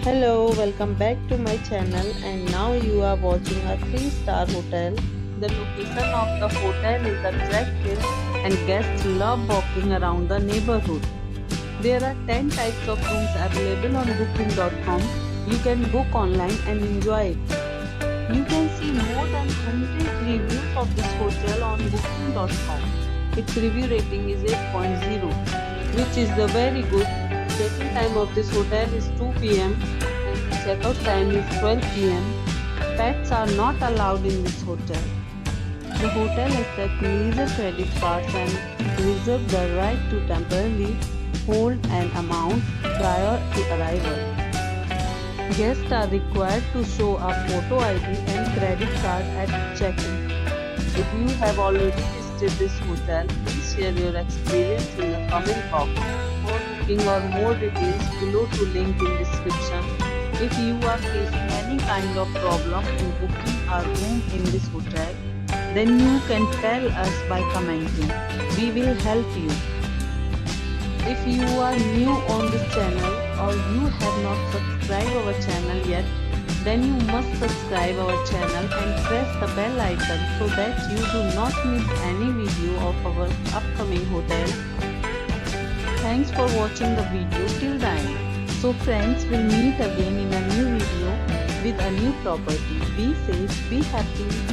Hello, welcome back to my channel, and now you are watching a 3-star hotel. The location of the hotel is attractive and guests love walking around the neighborhood. There are 10 types of rooms available on booking.com. You can book online and enjoy it. You can see more than 100 reviews of this hotel on booking.com. Its review rating is 8.0, which is the very good. Check-in time of this hotel is 2 p.m. and the check-out time is 12 p.m. Pets are not allowed in this hotel. The hotel accepts major credit cards and reserves the right to temporarily hold an amount prior to arrival. Guests are required to show a photo ID and credit card at check-in. If you have already visited this hotel, please share your experience in the comment box. For booking or more details, below to link in description. If you are facing any kind of problem in booking a room in this hotel, then you can tell us by commenting. We will help you. If you are new on this channel or you have not subscribed our channel yet, then you must subscribe our channel and press the bell icon so that you do not miss any video of our upcoming hotel. Thanks for watching the video till the end. So friends, we'll meet again in a new video with a new property. Be safe, be happy.